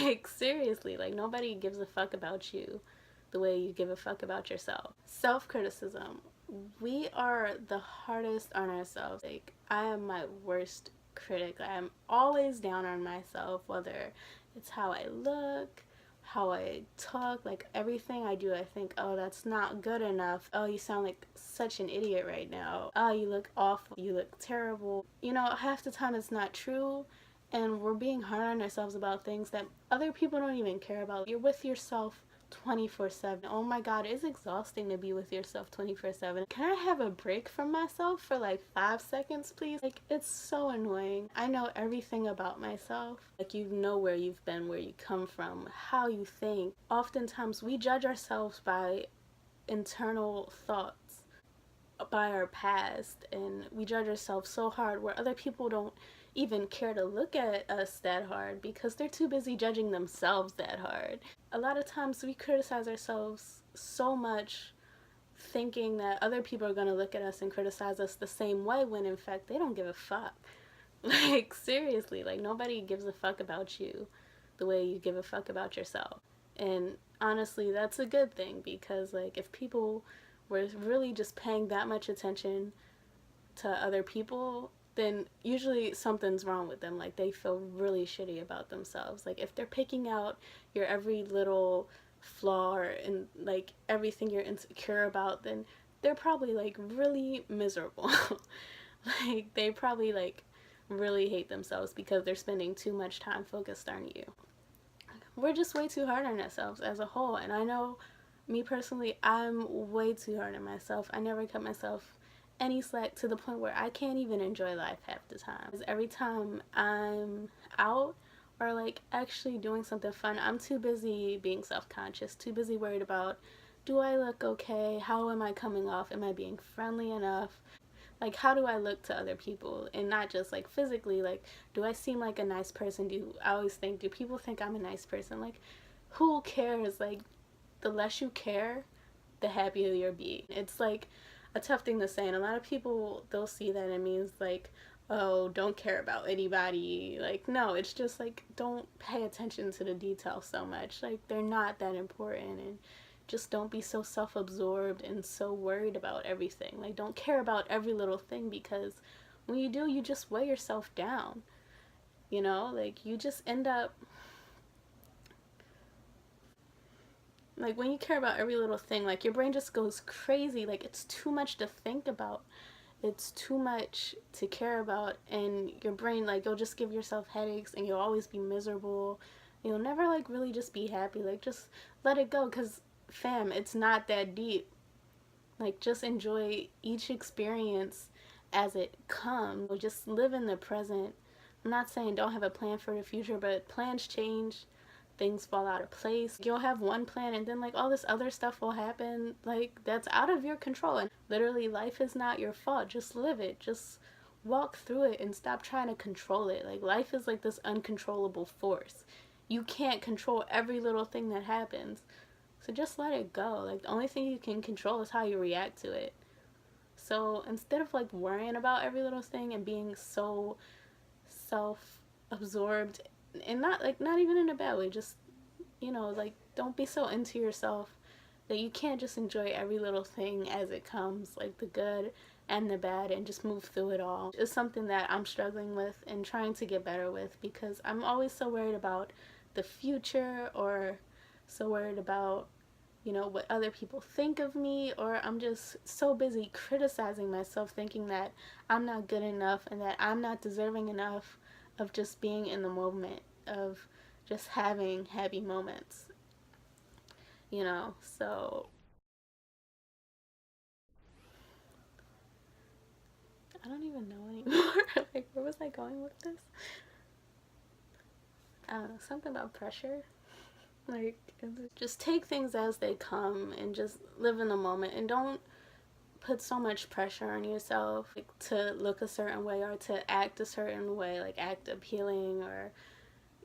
Like, seriously, like, nobody gives a fuck about you the way you give a fuck about yourself. Self-criticism. We are the hardest on ourselves. Like, I am my worst critic. I'm always down on myself, whether it's how I look, how I talk, like everything I do, I think, oh, that's not good enough. Oh, you sound like such an idiot right now. Oh, you look awful. You look terrible. You know, half the time it's not true, and we're being hard on ourselves about things that other people don't even care about. You're with yourself 24/7. Oh my god, it's exhausting to be with yourself 24/7. Can I have a break from myself for like 5 seconds, please? Like, it's so annoying. I know everything about myself. Like, you know where you've been, where you come from, how you think. Oftentimes we judge ourselves by internal thoughts, by our past, and we judge ourselves so hard where other people don't even care to look at us that hard because they're too busy judging themselves that hard. A lot of times we criticize ourselves so much thinking that other people are going to look at us and criticize us the same way when in fact they don't give a fuck. Like, seriously, like, nobody gives a fuck about you the way you give a fuck about yourself. And honestly, that's a good thing, because like, if people were really just paying that much attention to other people, then usually something's wrong with them. Like, they feel really shitty about themselves. Like, if they're picking out your every little flaw and like everything you're insecure about, then they're probably like really miserable. Like, they probably like really hate themselves because they're spending too much time focused on you. We're just way too hard on ourselves as a whole, and I know, me personally, I'm way too hard on myself. I never cut myself any slack to the point where I can't even enjoy life half the time. Because every time I'm out or like actually doing something fun, I'm too busy being self-conscious, too busy worried about, do I look okay? How am I coming off? Am I being friendly enough? Like, how do I look to other people? And not just like physically, like, do I seem like a nice person? I always think, do people think I'm a nice person? Like, who cares? Like, the less you care, the happier you'll be. It's like a tough thing to say, and a lot of people, they'll see that it means like, oh, don't care about anybody. Like, no, it's just like, don't pay attention to the details so much. Like, they're not that important, and just don't be so self-absorbed and so worried about everything. Like, don't care about every little thing, because when you do, you just weigh yourself down. You know, like, you just end up, like, when you care about every little thing, like, your brain just goes crazy. Like, it's too much to think about. It's too much to care about, and your brain, like, you'll just give yourself headaches, and you'll always be miserable. You'll never like really just be happy. Like, just let it go, because fam, it's not that deep. Like, just enjoy each experience as it comes. Just live in the present. I'm not saying don't have a plan for the future, but plans change, things fall out of place. You'll have one plan, and then like all this other stuff will happen, like, that's out of your control. And literally, life is not your fault. Just live it. Just walk through it and stop trying to control it. Like, life is like this uncontrollable force. You can't control every little thing that happens. So just let it go. Like, the only thing you can control is how you react to it. So instead of like worrying about every little thing and being so self-absorbed, and not even in a bad way, just, you know, like, don't be so into yourself that you can't just enjoy every little thing as it comes, like the good and the bad, and just move through it all. It's something that I'm struggling with and trying to get better with, because I'm always so worried about the future, or so worried about, you know, what other people think of me, or I'm just so busy criticizing myself, thinking that I'm not good enough and that I'm not deserving enough of just being in the moment, of just having happy moments, you know. So I don't even know anymore. Like, where was I going with this? I don't know, something about pressure. Like, just take things as they come and just live in the moment, and don't put so much pressure on yourself, like, to look a certain way or to act a certain way, like act appealing, or,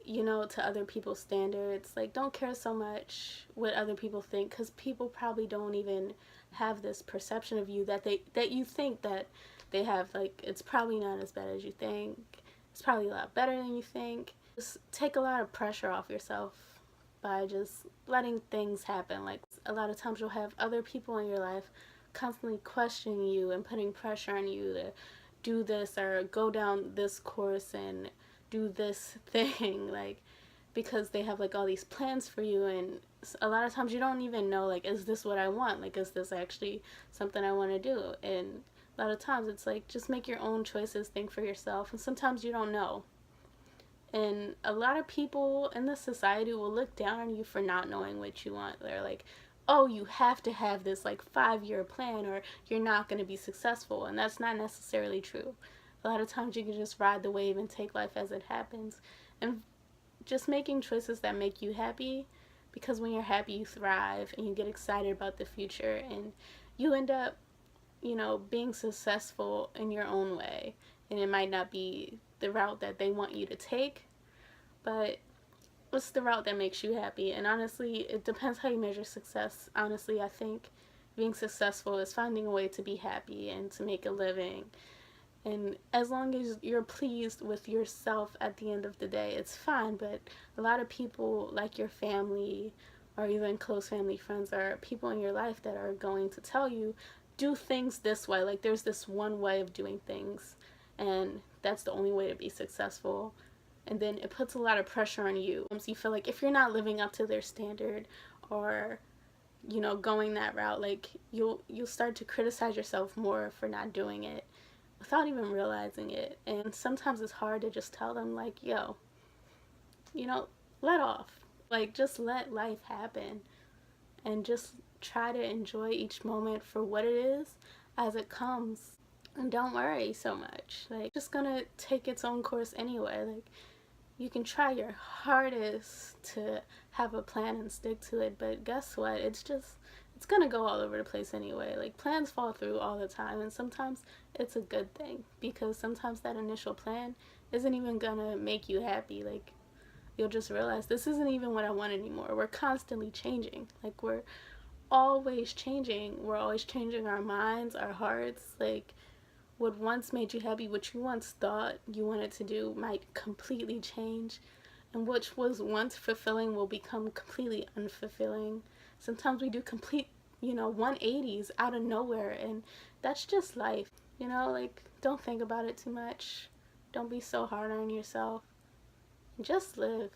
you know, to other people's standards. Like, don't care so much what other people think, because people probably don't even have this perception of you that you think that they have. Like, it's probably not as bad as you think. It's probably a lot better than you think. Just take a lot of pressure off yourself by just letting things happen. Like, a lot of times you'll have other people in your life constantly questioning you and putting pressure on you to do this or go down this course and do this thing, like, because they have like all these plans for you. And a lot of times you don't even know, like, is this what I want? Like, is this actually something I want to do? And a lot of times it's like, just make your own choices, think for yourself. And sometimes you don't know. And a lot of people in the society will look down on you for not knowing what you want. They're like, oh, you have to have this like 5-year plan or you're not going to be successful. And that's not necessarily true. A lot of times you can just ride the wave and take life as it happens. And just making choices that make you happy, because when you're happy, you thrive and you get excited about the future and you end up, being successful in your own way. And it might not be the route that they want you to take, but what's the route that makes you happy? And honestly, it depends how you measure success. Honestly, I think being successful is finding a way to be happy and to make a living. And as long as you're pleased with yourself at the end of the day, it's fine. But a lot of people, like your family or even close family friends, or people in your life that are going to tell you, do things this way. Like, there's this one way of doing things, and that's the only way to be successful. And then it puts a lot of pressure on you. So you feel like if you're not living up to their standard or, going that route, like, you'll start to criticize yourself more for not doing it without even realizing it. And sometimes it's hard to just tell them, like, yo, let off. Like, just let life happen and just try to enjoy each moment for what it is as it comes. And don't worry so much. Like, it's just gonna take its own course anyway. Like, you can try your hardest to have a plan and stick to it, but guess what? It's gonna go all over the place anyway. Like, plans fall through all the time, and sometimes it's a good thing, because sometimes that initial plan isn't even gonna make you happy. Like, you'll just realize this isn't even what I want anymore. We're constantly changing. Like, we're always changing. We're always changing our minds, our hearts. Like, what once made you happy, what you once thought you wanted to do, might completely change. And which was once fulfilling will become completely unfulfilling. Sometimes we do complete, 180s out of nowhere, and that's just life. Like, don't think about it too much. Don't be so hard on yourself. Just live.